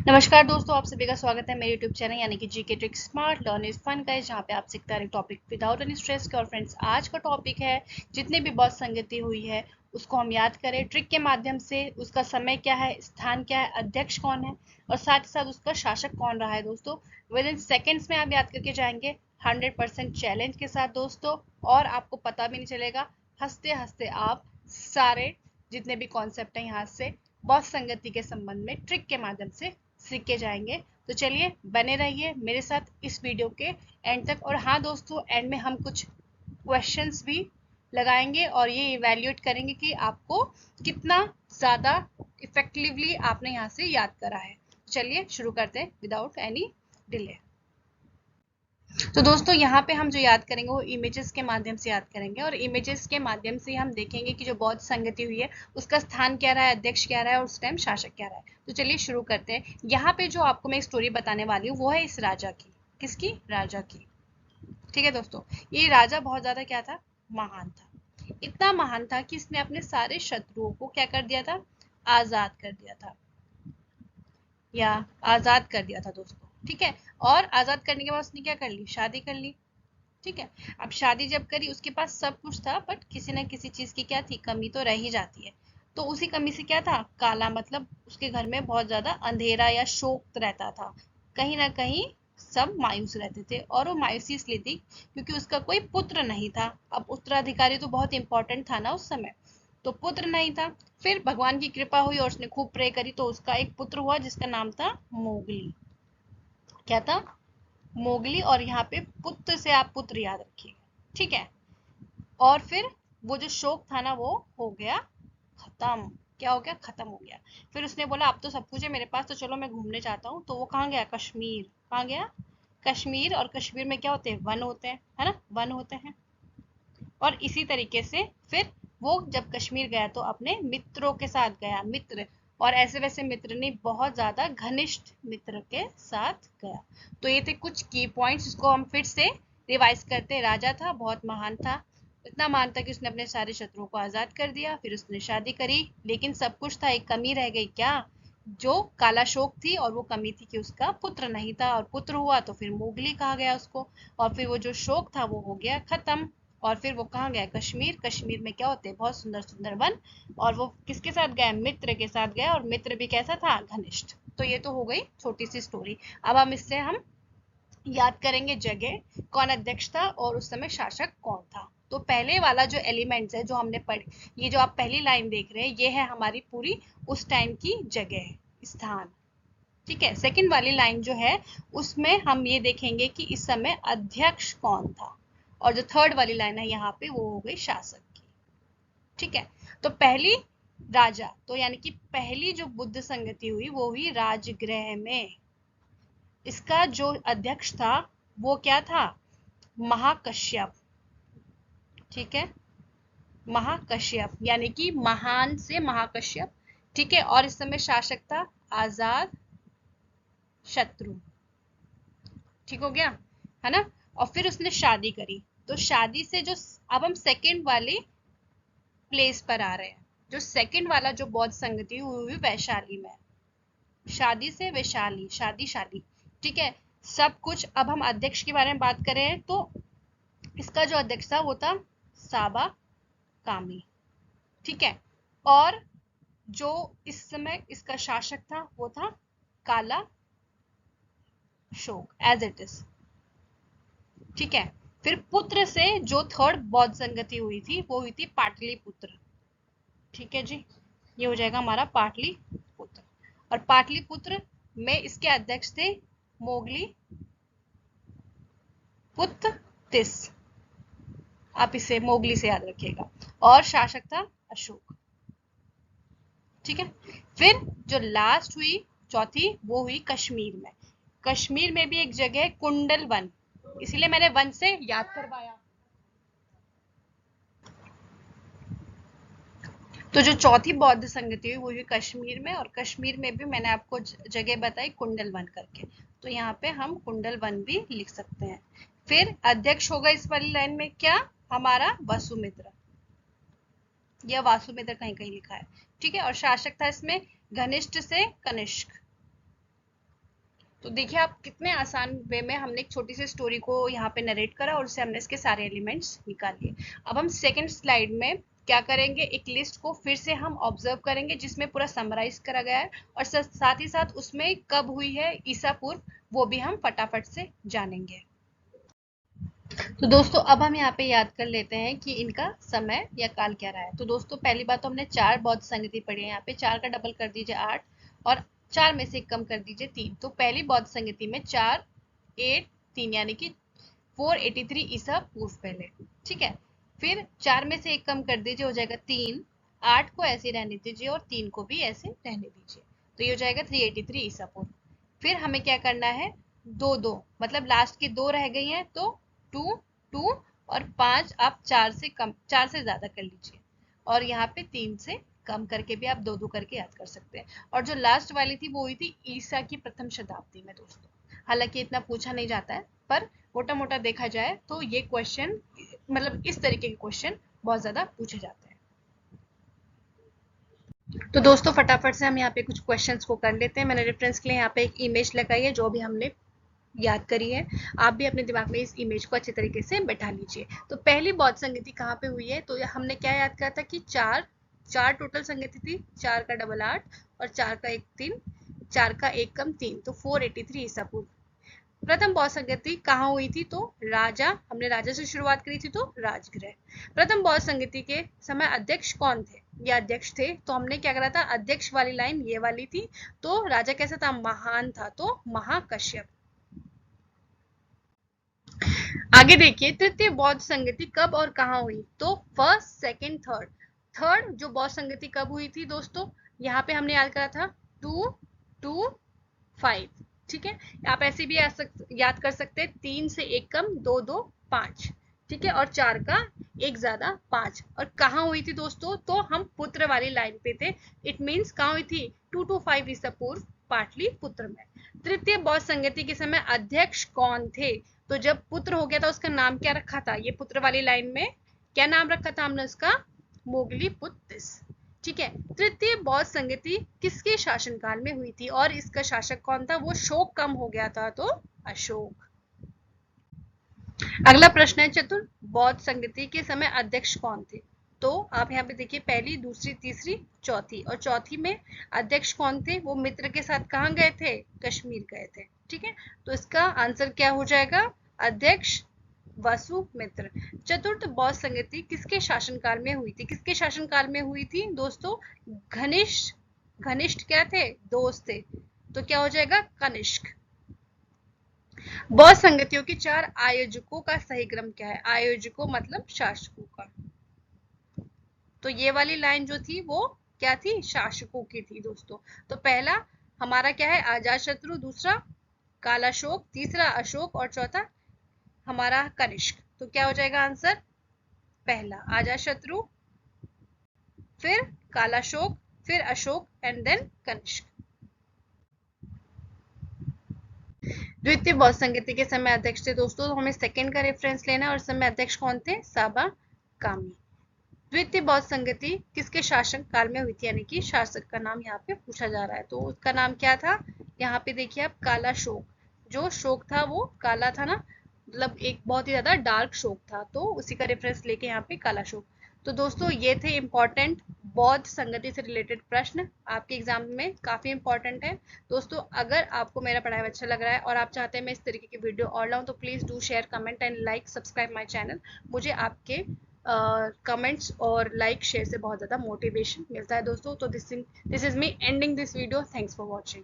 नमस्कार दोस्तों, आप सभी का स्वागत है मेरे यूट्यूब चैनल यानी कि GK trick smart learn is fun का, जहाँ पे आप सीखते हैं टॉपिक विदाउट एनी स्ट्रेस के। और फ्रेंड्स, आज का टॉपिक है जितने भी बहुत संगति हुई है उसको हम याद करें ट्रिक के माध्यम से। उसका समय क्या है, स्थान क्या है, अध्यक्ष कौन है और साथ ही साथ उसका शासक कौन रहा है दोस्तों। विद इन सेकेंड्स में आप याद करके जाएंगे 100% चैलेंज के साथ दोस्तों। और आपको पता भी नहीं चलेगा, हंसते हंसते आप सारे जितने भी कॉन्सेप्ट हैं यहाँ से बहुत संगति के संबंध में ट्रिक के माध्यम से सीख के जाएंगे। तो चलिए बने रहिए मेरे साथ इस वीडियो के एंड तक। और हाँ दोस्तों, एंड में हम कुछ क्वेश्चंस भी लगाएंगे और ये इवेल्युएट करेंगे कि आपको कितना ज़्यादा इफेक्टिवली आपने यहाँ से याद करा है। चलिए शुरू करते हैं विदाउट एनी डिले। तो दोस्तों, यहाँ पे हम जो याद करेंगे वो इमेजेस के माध्यम से याद करेंगे और इमेजेस के माध्यम से हम देखेंगे कि जो बहुत संगति हुई है उसका स्थान क्या रहा है, अध्यक्ष क्या रहा है और उस टाइम शासक क्या रहा है। तो चलिए शुरू करते हैं। यहाँ पे जो आपको मैं एक स्टोरी बताने वाली हूँ वो है इस राजा की। किसकी? राजा की। ठीक है दोस्तों, ये राजा बहुत ज्यादा क्या था, महान था। इतना महान था कि इसने अपने सारे शत्रुओं को क्या कर दिया था, आजाद कर दिया था, या आजाद कर दिया था दोस्तों। ठीक है, और आजाद करने के बाद उसने क्या कर ली, शादी कर ली। ठीक है, अब शादी जब करी उसके पास सब कुछ था, बट किसी ना किसी चीज की क्या थी, कमी तो रह ही जाती है। तो उसी कमी से क्या था, काला, मतलब उसके घर में बहुत ज्यादा अंधेरा या शोक रहता था। कहीं ना कहीं सब मायूस रहते थे, और वो मायूसी इसलिए थी क्योंकि उसका कोई पुत्र नहीं था। अब उत्तराधिकारी तो बहुत इंपॉर्टेंट था ना उस समय, तो पुत्र नहीं था। फिर भगवान की कृपा हुई और उसने खूब प्रे करी, तो उसका एक पुत्र हुआ जिसका नाम था मोगली। क्या था? मोगली। और यहाँ पे पुत्र से आप पुत्र याद रखिए। ठीक है, और फिर वो जो शौक था ना वो हो गया खत्म। क्या हो गया? खत्म हो गया। फिर उसने बोला अब तो सब कुछ है मेरे पास, तो चलो मैं घूमने जाता हूँ। तो वो कहाँ गया? कश्मीर। कहाँ गया? कश्मीर। और कश्मीर में क्या होते हैं? वन होते हैं, है ना, वन होते हैं। और इसी तरीके से फिर वो जब कश्मीर गया तो अपने मित्रों के साथ गया, मित्र। और ऐसे वैसे मित्र नहीं, बहुत ज्यादा घनिष्ठ मित्र के साथ गया। तो ये थे कुछ की पॉइंट्स, इसको हम फिर से रिवाइज करते हैं। राजा था, बहुत महान था, इतना महान था कि उसने अपने सारे शत्रुओं को आजाद कर दिया। फिर उसने शादी करी, लेकिन सब कुछ था, एक कमी रह गई। क्या? जो काला शोक थी, और वो कमी थी कि उसका पुत्र नहीं था। और पुत्र हुआ तो फिर मोगली कहा गया उसको। और फिर वो जो शोक था वो हो गया खत्म। और फिर वो कहाँ गया? कश्मीर। कश्मीर में क्या होते हैं? बहुत सुंदर सुंदर वन। और वो किसके साथ गया? मित्र के साथ गया, और मित्र भी कैसा था? घनिष्ठ। तो ये तो हो गई छोटी सी स्टोरी। अब हम इससे हम याद करेंगे जगह, कौन अध्यक्ष था और उस समय शासक कौन था। तो पहले वाला जो एलिमेंट्स है जो हमने पढ़, ये जो आप पहली लाइन देख रहे हैं ये है हमारी पूरी उस टाइम की जगह, स्थान। ठीक है, सेकंड वाली लाइन जो है उसमें हम ये देखेंगे कि इस समय अध्यक्ष कौन था। और जो थर्ड वाली लाइन है यहाँ पे वो हो गई शासक की। ठीक है, तो पहली राजा, तो यानी कि पहली जो बुद्ध संगति हुई वो हुई राजगृह में। इसका जो अध्यक्ष था वो क्या था? महाकश्यप। ठीक है, महाकश्यप यानी कि महान से महाकश्यप। ठीक है, और इस समय शासक था आजाद शत्रु। ठीक हो गया, है ना। और फिर उसने शादी करी, तो शादी से जो, अब हम सेकंड वाले प्लेस पर आ रहे हैं। जो सेकंड वाला जो बौद्ध संगति हुई वैशाली में, शादी से वैशाली, शादी शादी। ठीक है, सब कुछ। अब हम अध्यक्ष के बारे में बात करें तो इसका जो अध्यक्ष था वो था साबा कामी। ठीक है, और जो इस समय इसका शासक था वो था काला शोक, एज इट इज। ठीक है, फिर पुत्र से जो थर्ड बौद्ध संगति हुई थी वो हुई थी पाटलिपुत्र। ठीक है जी, ये हो जाएगा हमारा पाटलिपुत्र। और पाटलिपुत्र में इसके अध्यक्ष थे मोगली पुत्र तिस। आप इसे मोगली से याद रखिएगा। और शासक था अशोक। ठीक है, फिर जो लास्ट हुई चौथी वो हुई कश्मीर में। कश्मीर में भी एक जगह है कुंडल वन, इसीलिए मैंने वन से याद करवाया। तो जो चौथी बौद्ध संगति हुई वो हुई कश्मीर में, और कश्मीर में भी मैंने आपको जगह बताई कुंडल वन करके। तो यहाँ पे हम कुंडल वन भी लिख सकते हैं। फिर अध्यक्ष होगा इस वाली लाइन में क्या? हमारा वसुमित्र, या वासुमित्र कहीं कहीं लिखा है। ठीक है, और शासक था इसमें घनिष्ठ से कनिष्क। तो देखिए आप कितने आसान वे में हमने एक छोटी सी स्टोरी को यहाँ पे नरेट करा और उससे हमने इसके सारे एलिमेंट्स निकाल लिए। अब हम सेकंड स्लाइड में क्या करेंगे, एक लिस्ट को फिर से हम ऑब्जर्व करेंगे जिसमें पूरा समराइज करा गया है और साथ ही साथ उसमें कब हुई है ईसा पूर्व वो भी हम फटाफट से जानेंगे। तो दोस्तों अब हम यहाँ पे याद कर लेते हैं कि इनका समय या काल क्या रहा है। तो दोस्तों पहली बात तो हमने 4 बौद्ध संगति पढ़ी है, यहाँ पे 4 का डबल कर दीजिए 8 और 4 में से एक कम कर दीजिए 3। तो पहली बौद्ध संगति में 4 8 3 यानी कि 483 ईसा पूर्व पहले, ठीक है। फिर 4 में से एक कम कर दीजिए, हो जाएगा 3, 8 को ऐसे रहने दीजिए और 3 को भी ऐसे रहने दीजिए, तो ये हो जाएगा 383 ईसा पूर्व। फिर हमें क्या करना है, दो दो मतलब लास्ट की दो रह गई हैं तो 2 2 और 5 आप 4 से कम 4 से ज्यादा कर लीजिए और यहाँ पे 3 से कम करके भी आप दो दो करके याद कर सकते हैं। और जो लास्ट वाली थी वो हुई थी ईसा की प्रथम शताब्दी में दोस्तों। हालांकि इतना पूछा नहीं जाता है पर मोटा मोटा देखा जाए तो ये क्वेश्चन मतलब इस तरीके के क्वेश्चन बहुत ज्यादा पूछे जाते हैं। तो दोस्तों फटाफट से हम यहाँ पे कुछ क्वेश्चंस को कर लेते हैं। मैंने रेफरेंस के लिए यहाँ पे एक इमेज लगाई है जो भी हमने याद करी है, आप भी अपने दिमाग में इस इमेज को अच्छे तरीके से बैठा लीजिए। तो पहली बौद्ध संगति कहाँ पे हुई है, तो हमने क्या याद करा था कि चार टोटल संगति थी, 4 का डबल 8 और 4 का एक 3, 4 का एक कम 3, तो 483 ईसा पूर्व। प्रथम बौद्ध संगति कहाँ हुई थी, तो हमने राजा से शुरुआत करी थी तो राजगृह। प्रथम बौद्ध संगति के समय अध्यक्ष कौन थे, ये अध्यक्ष थे, तो हमने क्या करा था, अध्यक्ष वाली लाइन ये वाली थी, तो राजा कैसा था, महान था, तो महाकश्यप। आगे देखिए तृतीय बौद्ध संगति कब और कहाँ हुई, तो फर्स्ट सेकंड थर्ड जो बौद्ध संगति कब हुई थी दोस्तों, यहाँ पे हमने याद करा था 2 2 5, ठीक है। आप ऐसे भी याद कर सकते हैं, 3 से एक कम 2 2 5, ठीक है, और 4 का एक ज्यादा 5। और कहाँ हुई थी दोस्तों, तो हम पुत्र वाली लाइन पे थे, इट मीन्स कहाँ हुई थी, 225 ईसा पूर्व पाटलिपुत्र में। तृतीय बौद्ध संगति के समय अध्यक्ष कौन थे, तो जब पुत्र हो गया था उसका नाम क्या रखा था, ये पुत्र वाली लाइन में क्या नाम रखा था हमने उसका, मोगलीपुत्तिस, ठीक है। तृतीय बौद्ध संगति किसके शासनकाल में हुई थी और इसका शासक कौन था, वो शोक कम हो गया था तो अशोक। अगला प्रश्न है चतुर्थ बौद्ध संगति के समय अध्यक्ष कौन थे, तो आप यहाँ पे देखिए पहली दूसरी तीसरी चौथी, और चौथी में अध्यक्ष कौन थे, वो मित्र के साथ कहाँ गए थे, कश्मीर गए थे, ठीक है। तो इसका आंसर क्या हो जाएगा, अध्यक्ष वसुमित्र। चतुर्थ बौद्ध संगति किसके शासनकाल में हुई थी, किसके शासनकाल में हुई थी दोस्तों, घनिष्ठ क्या थे, दोस्त थे, तो क्या हो जाएगा कनिष्क। बौद्ध संगतियों के 4 आयोजकों का सही क्रम क्या है, आयोजकों मतलब शासकों का, तो ये वाली लाइन जो थी वो क्या थी, शासकों की थी दोस्तों। तो पहला हमारा क्या है, अजातशत्रु, दूसरा कालाशोक, तीसरा अशोक और चौथा हमारा कनिष्क। तो क्या हो जाएगा आंसर, पहला अजातशत्रु, फिर कालाशोक, फिर अशोक एंड देन कनिष्क। द्वितीय बौद्ध संगति के समय अध्यक्ष थे दोस्तों, तो हमें सेकंड का रेफरेंस लेना है और समय अध्यक्ष कौन थे, साबा कामी। द्वितीय बौद्ध संगति किसके शासन काल में हुई थी, यानी कि शासक का नाम यहाँ पे पूछा जा रहा है, तो उसका नाम क्या था, यहाँ पे देखिए आप काला शोक, जो शोक था वो काला था ना, मतलब एक बहुत ही ज्यादा डार्क शोक था, तो उसी का रेफरेंस लेके यहाँ पे काला शोक। तो दोस्तों ये थे इंपॉर्टेंट बौद्ध संगति से रिलेटेड प्रश्न, आपके एग्जाम में काफी इंपॉर्टेंट है दोस्तों। अगर आपको मेरा पढ़ाई अच्छा लग रहा है और आप चाहते हैं मैं इस तरीके की वीडियो और लाऊं, तो please do share, comment and like, subscribe my channel. मुझे आपके कमेंट्स और लाइक शेयर से बहुत ज़्यादा मोटिवेशन मिलता है दोस्तों। तो this is me ending this video, thanks for watching.